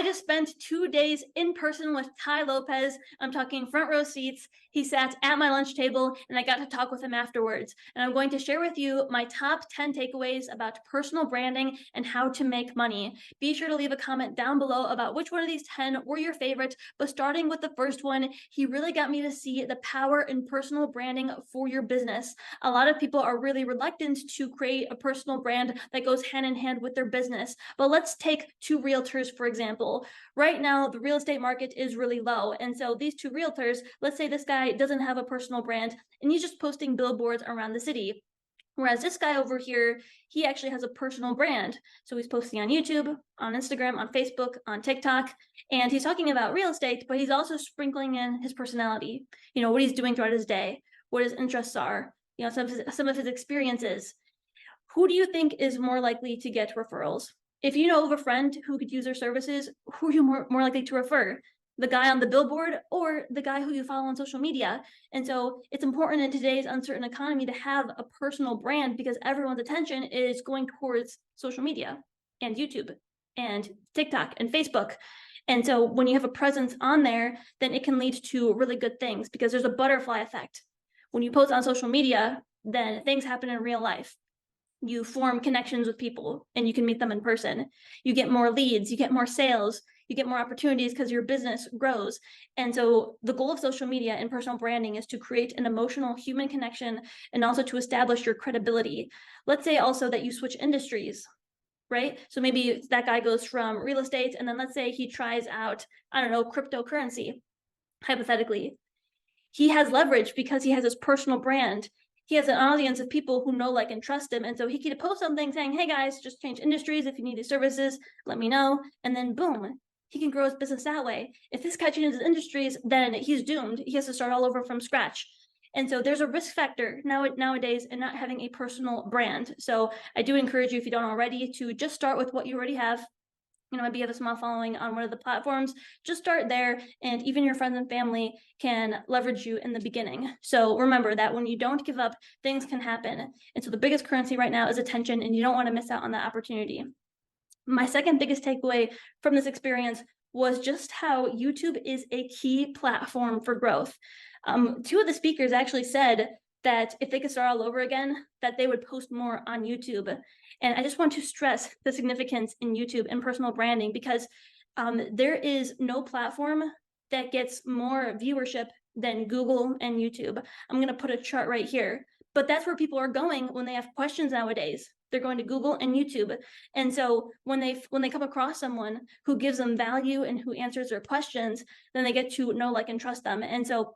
just spent 2 days in person with Tai Lopez. I'm talking front row seats. He sat at my lunch table and I got to talk with him afterwards. And I'm going to share with you my top 10 takeaways about personal branding and how to make money. Be sure to leave a comment down below about which one of these 10 were your favorite. But starting with the first one, he really got me to see the power in personal branding for your business. A lot of people are really reluctant to create a personal brand that goes hand in hand with their business. But let's take two realtors, for example. Right now, the real estate market is really low. And so these two realtors, let's say this guy doesn't have a personal brand and he's just posting billboards around the city. Whereas this guy over here, he actually has a personal brand. So he's posting on YouTube, on Instagram, on Facebook, on TikTok, and he's talking about real estate, but he's also sprinkling in his personality, what he's doing throughout his day, what his interests are, some of his experiences. Who do you think is more likely to get referrals? If you know of a friend who could use their services, who are you more likely to refer? The guy on the billboard or the guy who you follow on social media? And so it's important in today's uncertain economy to have a personal brand because everyone's attention is going towards social media and YouTube and TikTok and Facebook. And so when you have a presence on there, then it can lead to really good things because there's a butterfly effect. When you post on social media, then things happen in real life. You form connections with people and you can meet them in person. You get more leads, you get more sales, you get more opportunities because your business grows. And so the goal of social media and personal branding is to create an emotional human connection and also to establish your credibility. Let's say also that you switch industries, right? So maybe that guy goes from real estate and then let's say he tries out, cryptocurrency, hypothetically. He has leverage because he has his personal brand. He has an audience of people who know, like, and trust him. And so he could post something saying, hey guys, just change industries. If you need these services, let me know. And then boom, he can grow his business that way. If this guy changes industries, then he's doomed. He has to start all over from scratch. And so there's a risk factor nowadays in not having a personal brand. So I do encourage you, if you don't already, to just start with what you already have. Maybe you have a small following on one of the platforms, just start there, and even your friends and family can leverage you in the beginning. So remember that when you don't give up, things can happen. And so the biggest currency right now is attention, and you don't want to miss out on that opportunity. My second biggest takeaway from this experience was just how YouTube is a key platform for growth. Two of the speakers actually said that if they could start all over again, that they would post more on YouTube. And I just want to stress the significance in YouTube and personal branding because there is no platform that gets more viewership than Google and YouTube. I'm going to put a chart right here, but that's where people are going when they have questions nowadays. They're going to Google and YouTube. And so when they come across someone who gives them value and who answers their questions, then they get to know, like, and trust them. And so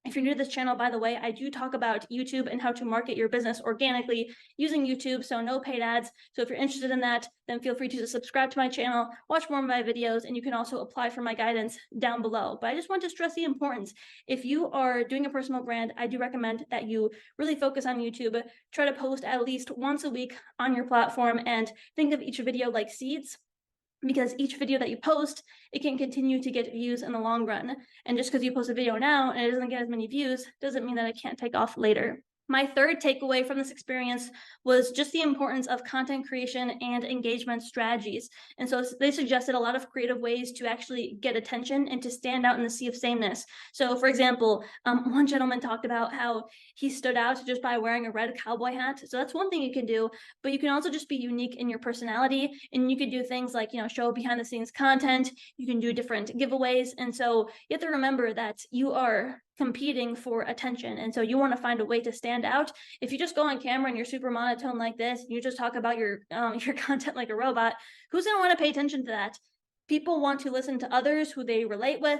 if you're new to this channel, by the way, I do talk about YouTube and how to market your business organically using YouTube, so no paid ads. So if you're interested in that, then feel free to subscribe to my channel, watch more of my videos, and you can also apply for my guidance down below. But I just want to stress the importance. If you are doing a personal brand, I do recommend that you really focus on YouTube. Try to post at least once a week on your platform and think of each video like seeds, because each video that you post, it can continue to get views in the long run. And just because you post a video now and it doesn't get as many views, doesn't mean that it can't take off later. My third takeaway from this experience was just the importance of content creation and engagement strategies. And so they suggested a lot of creative ways to actually get attention and to stand out in the sea of sameness. So for example, one gentleman talked about how he stood out just by wearing a red cowboy hat. So that's one thing you can do, but you can also just be unique in your personality, and you can do things like, show behind the scenes content, you can do different giveaways. And so you have to remember that you are competing for attention. And so you want to find a way to stand out. If you just go on camera and you're super monotone like this, you just talk about your content like a robot, who's going to want to pay attention to that? People want to listen to others who they relate with,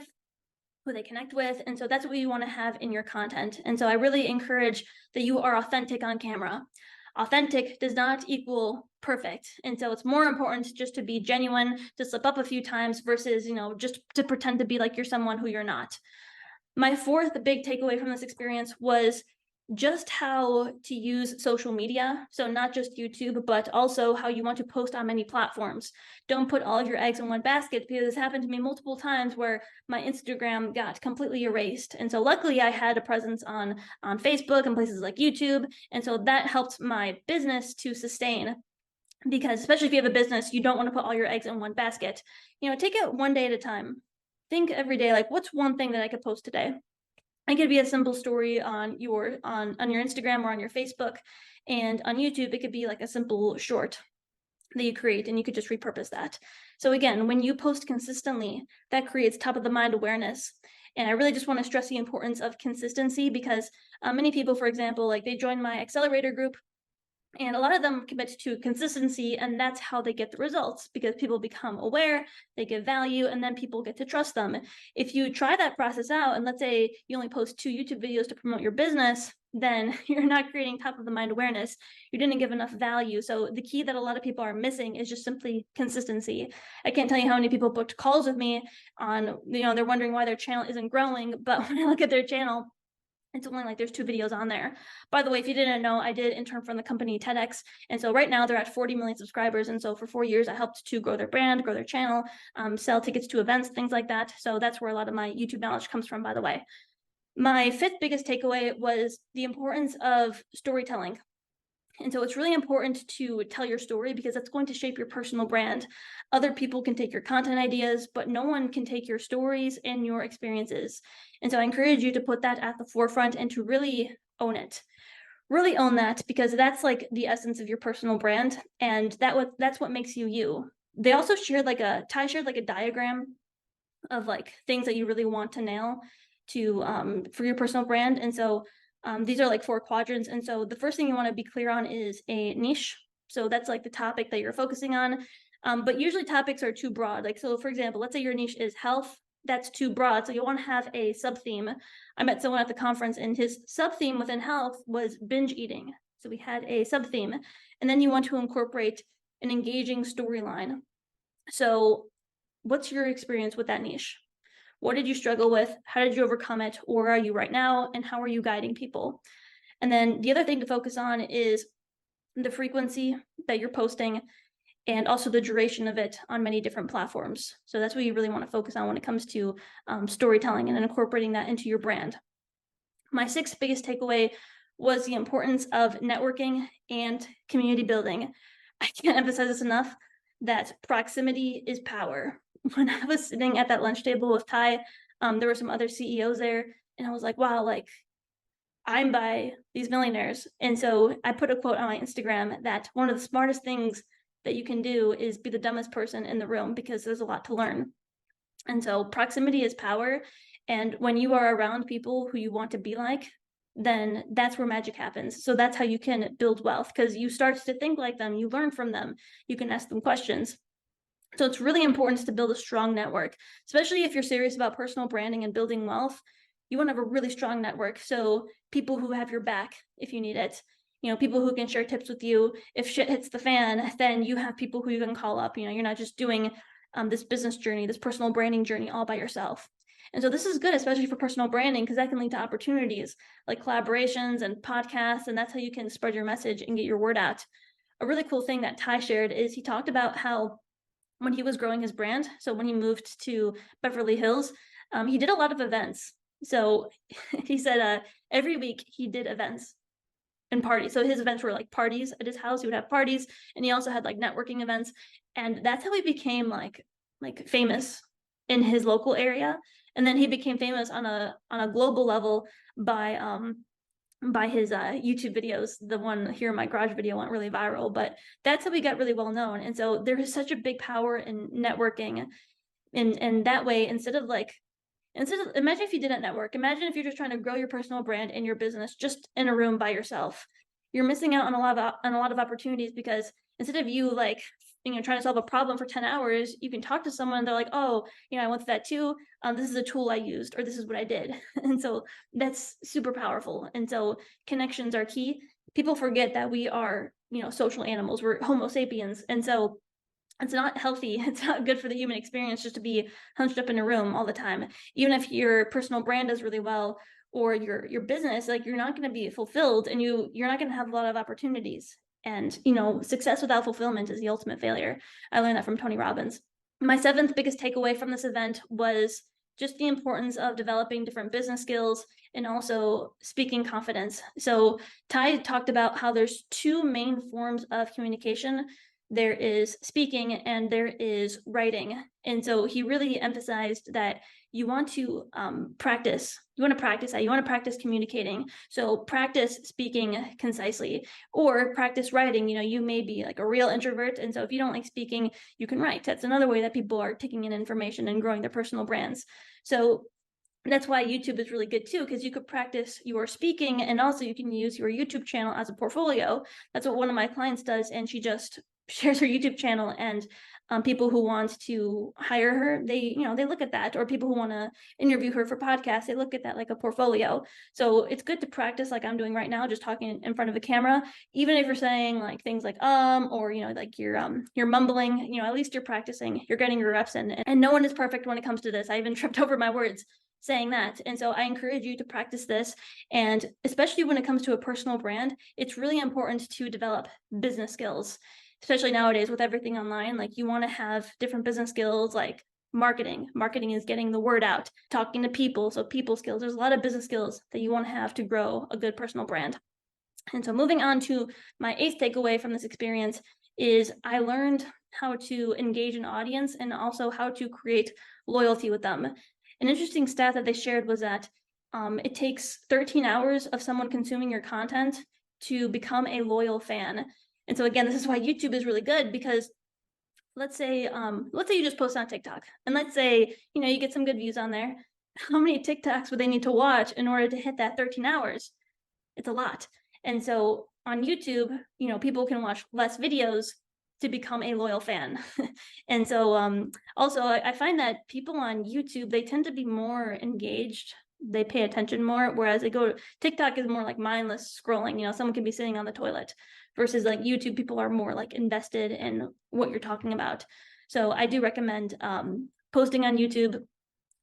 who they connect with. And so that's what you want to have in your content. And so I really encourage that you are authentic on camera. Authentic does not equal perfect. And so it's more important just to be genuine, to slip up a few times versus, just to pretend to be like you're someone who you're not. My fourth big takeaway from this experience was just how to use social media. So not just YouTube, but also how you want to post on many platforms. Don't put all of your eggs in one basket, because this happened to me multiple times where my Instagram got completely erased. And so luckily I had a presence on Facebook and places like YouTube. And so that helped my business to sustain. because especially if you have a business, you don't want to put all your eggs in one basket. Take it one day at a time. Think every day, like, what's one thing that I could post today? It could be a simple story on your Instagram or on your Facebook, and on YouTube it could be like a simple short that you create, and you could just repurpose that. So again, when you post consistently, that creates top of the mind awareness. And I really just want to stress the importance of consistency, because many people, for example, like, they join my accelerator group, and a lot of them commit to consistency, and that's how they get the results, because people become aware, they give value, and then people get to trust them. If you try that process out, and let's say you only post 2 YouTube videos to promote your business, then you're not creating top of the mind awareness. You didn't give enough value. So the key that a lot of people are missing is just simply consistency. I can't tell you how many people booked calls with me on, they're wondering why their channel isn't growing, but when I look at their channel, it's only like there's 2 videos on there. By the way, if you didn't know, I did intern from the company TEDx. And so right now they're at 40 million subscribers. And so for 4 years, I helped to grow their brand, grow their channel, sell tickets to events, things like that. So that's where a lot of my YouTube knowledge comes from, by the way. My 5th biggest takeaway was the importance of storytelling. And so it's really important to tell your story, because that's going to shape your personal brand. Other people can take your content ideas, but no one can take your stories and your experiences. And so I encourage you to put that at the forefront and to really own it. Really own that, because that's like the essence of your personal brand, and that's what makes you you. They also shared Tai shared like a diagram of like things that you really want to nail to for your personal brand. And so these are like 4 quadrants. And so the first thing you want to be clear on is a niche. So that's like the topic that you're focusing on. But usually topics are too broad. Like, so for example, let's say your niche is health. That's too broad. So you want to have a sub theme. I met someone at the conference, and his sub theme within health was binge eating. So we had a sub theme. And then you want to incorporate an engaging storyline. So what's your experience with that niche? What did you struggle with? How did you overcome it? Or where are you right now? And how are you guiding people? And then the other thing to focus on is the frequency that you're posting, and also the duration of it on many different platforms. So that's what you really want to focus on when it comes to storytelling and then incorporating that into your brand. My 6th biggest takeaway was the importance of networking and community building. I can't emphasize this enough, that proximity is power. When I was sitting at that lunch table with Tai, there were some other CEOs there, and I was like, wow, like, I'm by these millionaires. And so I put a quote on my Instagram that one of the smartest things that you can do is be the dumbest person in the room, because there's a lot to learn. And so proximity is power. And when you are around people who you want to be like, then that's where magic happens. So that's how you can build wealth, because you start to think like them, you learn from them, you can ask them questions. So it's really important to build a strong network, especially if you're serious about personal branding and building wealth. You want to have a really strong network. So people who have your back if you need it, people who can share tips with you. If shit hits the fan, then you have people who you can call up. You're not just doing this business journey, this personal branding journey all by yourself. And so this is good, especially for personal branding, because that can lead to opportunities like collaborations and podcasts. And that's how you can spread your message and get your word out. A really cool thing that Tai shared is he talked about how when he was growing his brand, so when he moved to Beverly Hills, he did a lot of events. So he said every week he did events and parties. So his events were like parties at his house. He would have parties, and he also had like networking events. And that's how he became like famous in his local area. And then he became famous on a global level by his YouTube videos. The one here in my garage video went really viral, but that's how we got really well known. And so there is such a big power in networking. And that way, instead of imagine if you didn't network. Imagine if you're just trying to grow your personal brand and your business just in a room by yourself. You're missing out on a lot of opportunities, because instead of you trying to solve a problem for 10 hours, you can talk to someone. They're like, oh, I went through that too. This is a tool I used, or this is what I did. And so that's super powerful. And so connections are key. People forget that we are, social animals. We're Homo sapiens. And so it's not healthy. It's not good for the human experience just to be hunched up in a room all the time. Even if your personal brand does really well, or your business, like, you're not going to be fulfilled, and you're not going to have a lot of opportunities. And success without fulfillment is the ultimate failure. I learned that from Tony Robbins. My 7th biggest takeaway from this event was just the importance of developing different business skills and also speaking confidence. So Tai talked about how there's 2 main forms of communication. there is speaking, and there is writing. And so he really emphasized that you want to practice. You want to practice that. You want to practice communicating. So practice speaking concisely, or practice writing. You may be like a real introvert, and so if you don't like speaking, you can write. That's another way that people are taking in information and growing their personal brands. So that's why YouTube is really good too, because you could practice your speaking, and also you can use your YouTube channel as a portfolio. That's what one of my clients does, and she just shares her YouTube channel, and people who want to hire her, they look at that, or people who want to interview her for podcasts, they look at that like a portfolio. So it's good to practice like I'm doing right now, just talking in front of a camera, even if you're saying like things like or like you're mumbling, at least you're practicing, you're getting your reps in. And no one is perfect when it comes to this. I even tripped over my words saying that. And so I encourage you to practice this. And especially when it comes to a personal brand, it's really important to develop business skills, especially nowadays with everything online. Like, you want to have different business skills, like marketing. Marketing is getting the word out, talking to people. So people skills, there's a lot of business skills that you want to have to grow a good personal brand. And so moving on to my 8th takeaway from this experience is I learned how to engage an audience and also how to create loyalty with them. An interesting stat that they shared was that it takes 13 hours of someone consuming your content to become a loyal fan. And so again, this is why YouTube is really good, because let's say you just post on TikTok, and let's say you get some good views on there. How many TikToks would they need to watch in order to hit that 13 hours? It's a lot. And so on YouTube, people can watch less videos to become a loyal fan. And so also I find that people on YouTube, they tend to be more engaged. They pay attention more, whereas TikTok is more like mindless scrolling. Someone can be sitting on the toilet, versus like YouTube, people are more like invested in what you're talking about. So I do recommend posting on YouTube.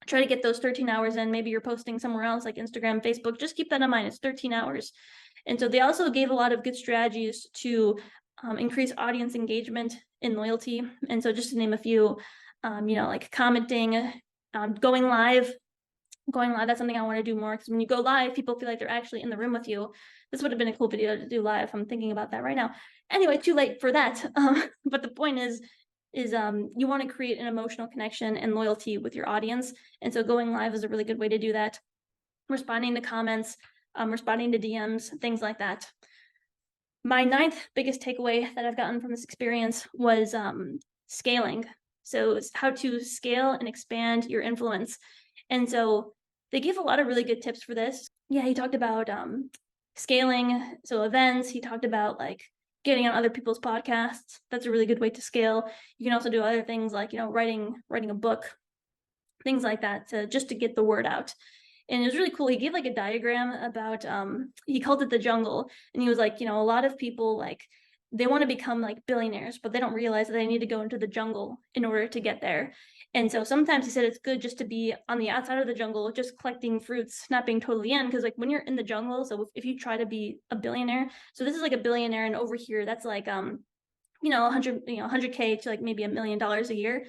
Try to get those 13 hours in. Maybe you're posting somewhere else like Instagram, Facebook. Just keep that in mind. It's 13 hours. And so they also gave a lot of good strategies to increase audience engagement and loyalty. And so just to name a few, like commenting, going live. Going live, that's something I want to do more, because when you go live, people feel like they're actually in the room with you. This would have been a cool video to do live. I'm thinking about that right now. Anyway, too late for that. But the point is you want to create an emotional connection and loyalty with your audience. And so going live is a really good way to do that. Responding to comments, responding to DMs, things like that. My 9th biggest takeaway that I've gotten from this experience was scaling. So it's how to scale and expand your influence. And so they give a lot of really good tips for this. Yeah, he talked about scaling, so events. He talked about like getting on other people's podcasts. That's a really good way to scale. You can also do other things like writing a book, things like that, just to get the word out. And it was really cool. He gave like a diagram about he called it the jungle, and he was like, a lot of people, like, they want to become like billionaires, but they don't realize that they need to go into the jungle in order to get there. And so sometimes he said it's good just to be on the outside of the jungle, just collecting fruits, not being totally in, because like when you're in the jungle, so if you try to be a billionaire, so this is like a billionaire, and over here that's like 100K to like maybe $1 million a year.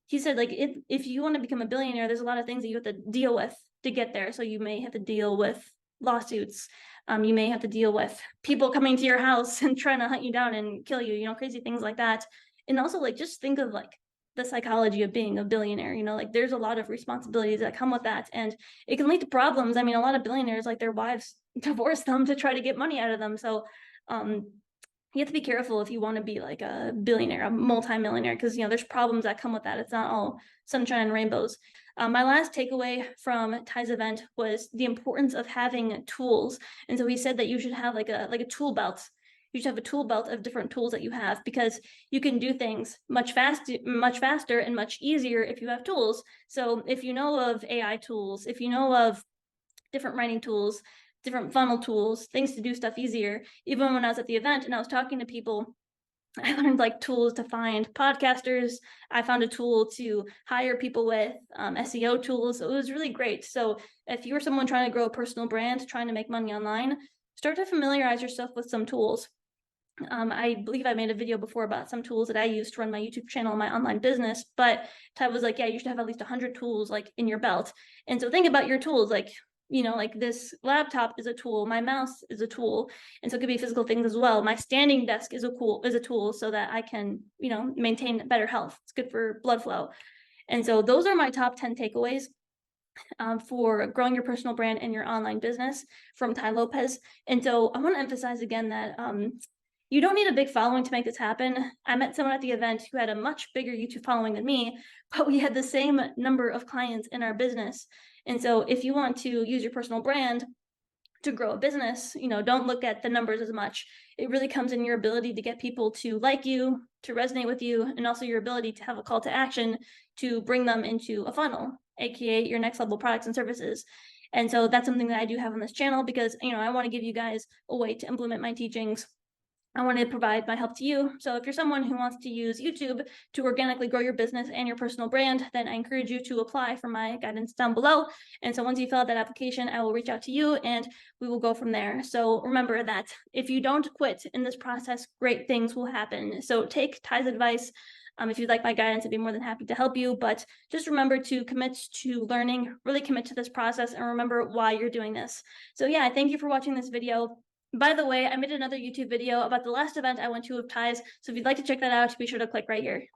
He said, like, if you want to become a billionaire, there's a lot of things that you have to deal with to get there. So you may have to deal with lawsuits. You may have to deal with people coming to your house and trying to hunt you down and kill you, crazy things like that. And also, like, just think of like the psychology of being a billionaire. Like, there's a lot of responsibilities that come with that, and it can lead to problems. I mean, a lot of billionaires, like, their wives divorce them to try to get money out of them. So you have to be careful if you want to be like a billionaire, a multi-millionaire, because there's problems that come with that. It's not all sunshine and rainbows. My last takeaway from Tai's event was the importance of having tools. And so he said that you should have like a tool belt. You should have a tool belt of different tools that you have, because you can do things much faster and much easier if you have tools. So if you know of AI tools, if you know of different writing tools, different funnel tools, things to do stuff easier. Even when I was at the event and I was talking to people, I learned like tools to find podcasters. I found a tool to hire people with, SEO tools. So it was really great. So if you're someone trying to grow a personal brand, trying to make money online, start to familiarize yourself with some tools. I believe I made a video before about some tools that I use to run my YouTube channel and my online business, but Ty was like, yeah, you should have at least 100 tools like in your belt. And so think about your tools. Like, like this laptop is a tool, my mouse is a tool, and so it could be physical things as well. My standing desk is a tool so that I can, maintain better health. It's good for blood flow. And so those are my top 10 takeaways for growing your personal brand and your online business from Tai Lopez. And so I want to emphasize again that you don't need a big following to make this happen. I met someone at the event who had a much bigger YouTube following than me, but we had the same number of clients in our business. And so if you want to use your personal brand to grow a business, don't look at the numbers as much. It really comes in your ability to get people to like you, to resonate with you, and also your ability to have a call to action to bring them into a funnel, aka your next level products and services. And so that's something that I do have on this channel because, I want to give you guys a way to implement my teachings. I want to provide my help to you. So if you're someone who wants to use YouTube to organically grow your business and your personal brand, then I encourage you to apply for my guidance down below. And so once you fill out that application, I will reach out to you and we will go from there. So remember that if you don't quit in this process, great things will happen. So take Ty's advice. If you'd like my guidance, I'd be more than happy to help you. But just remember to commit to learning, really commit to this process, and remember why you're doing this. So yeah, thank you for watching this video. By the way, I made another YouTube video about the last event I went to of Ty's, so if you'd like to check that out, be sure to click right here.